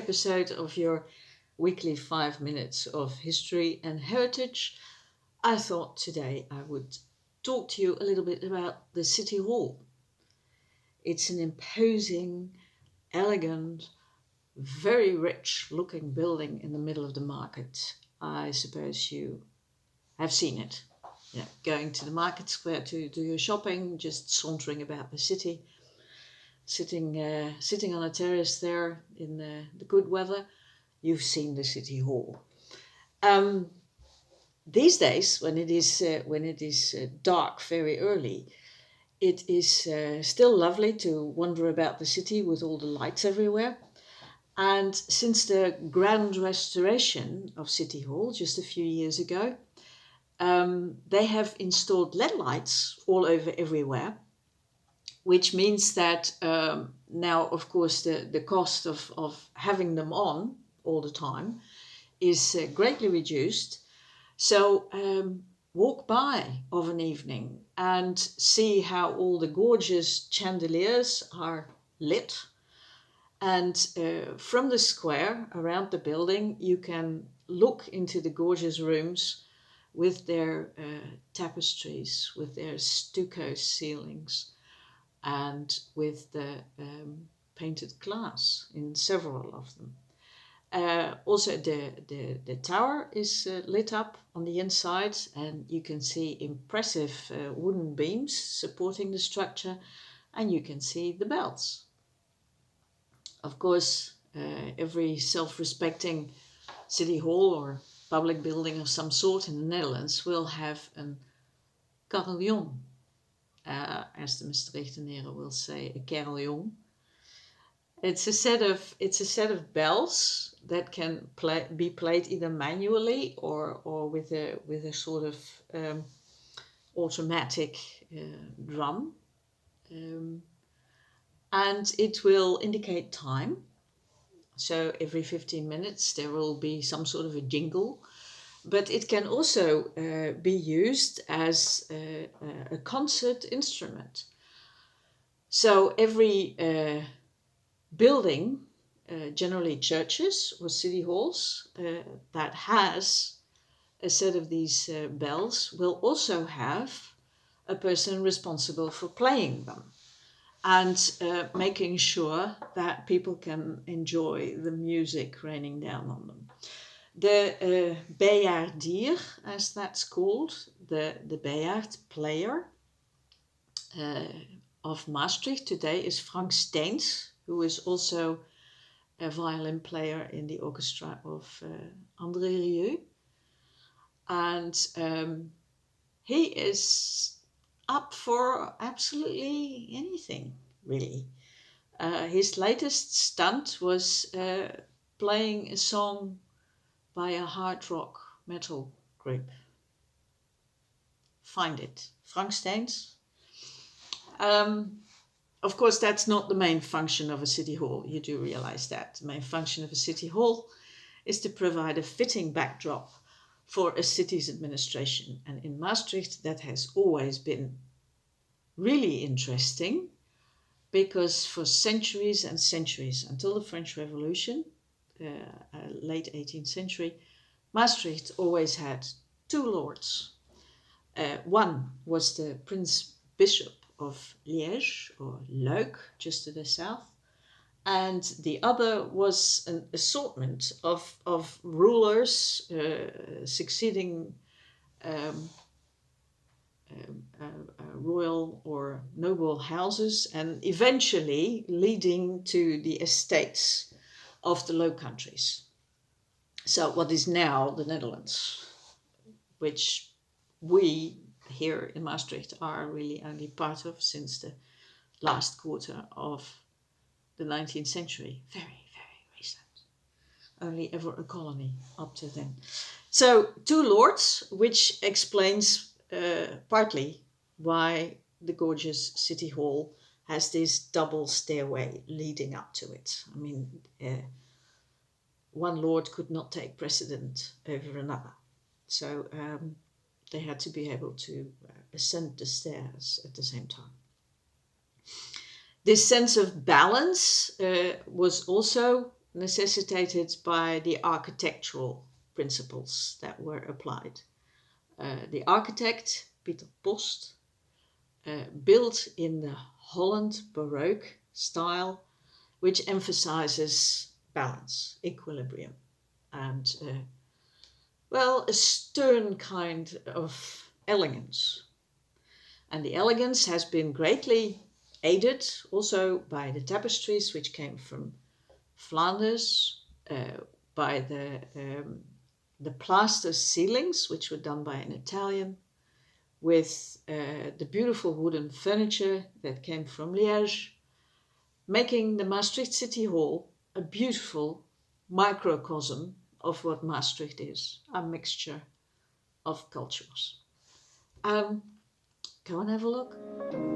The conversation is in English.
episode of your weekly 5 minutes of history and heritage. I thought today I would talk to you a little bit about the City Hall. It's an imposing, elegant, very rich looking building in the middle of the market. I suppose you have seen it. Yeah, going to the market square to do your shopping, just sauntering about the city, sitting on a terrace there in the good weather. You've seen the City Hall. These days, when it is dark very early, it is still lovely to wander about the city with all the lights everywhere. And since the grand restoration of City Hall just a few years ago, they have installed LED lights all over everywhere, which means that now, of course, the cost of having them on all the time is greatly reduced. So walk by of an evening and see how all the gorgeous chandeliers are lit. And from the square around the building, you can look into the gorgeous rooms with their tapestries, with their stucco ceilings, and with the painted glass in several of them. Also, the tower is lit up on the inside, and you can see impressive wooden beams supporting the structure, and you can see the bells. Of course, every self-respecting city hall or public building of some sort in the Netherlands will have a carillon, as the Maastrichtenaren will say, a carillon. It's a set of bells that can be played either manually or with a sort of automatic drum. And it will indicate time. So every 15 minutes there will be some sort of a jingle. But it can also be used as a concert instrument. So every building, generally churches or city halls, that has a set of these bells will also have a person responsible for playing them and making sure that people can enjoy the music raining down on them. The bejaardier, as that's called, the bejaard player of Maastricht today is Frank Steens, who is also a violin player in the orchestra of André Rieu. And he is up for absolutely anything, really. His latest stunt was playing a song by a hard rock metal group. Find it. Frank Steens. Of course, that's not the main function of a city hall. You do realize that. The main function of a city hall is to provide a fitting backdrop for a city's administration. And in Maastricht, that has always been really interesting, because for centuries and centuries, until the French Revolution, late 18th century, Maastricht always had two lords. One was the Prince Bishop of Liège, or Luik, just to the south, and the other was an assortment of rulers succeeding royal or noble houses, and eventually leading to the estates of the Low Countries. So what is now the Netherlands, which we here in Maastricht are really only part of since the last quarter of the 19th century. Very, very recent. Only ever a colony up to then. So two lords, which explains partly why the gorgeous City Hall has this double stairway leading up to it. I mean, one lord could not take precedent over another. So they had to be able to ascend the stairs at the same time. This sense of balance was also necessitated by the architectural principles that were applied. The architect, Pieter Post, built in the Holland Baroque style, which emphasizes balance, equilibrium, and a stern kind of elegance. And the elegance has been greatly aided also by the tapestries which came from Flanders, by the plaster ceilings, which were done by an Italian, with the beautiful wooden furniture that came from Liège, making the Maastricht City Hall a beautiful microcosm of what Maastricht is, a mixture of cultures. Go and have a look.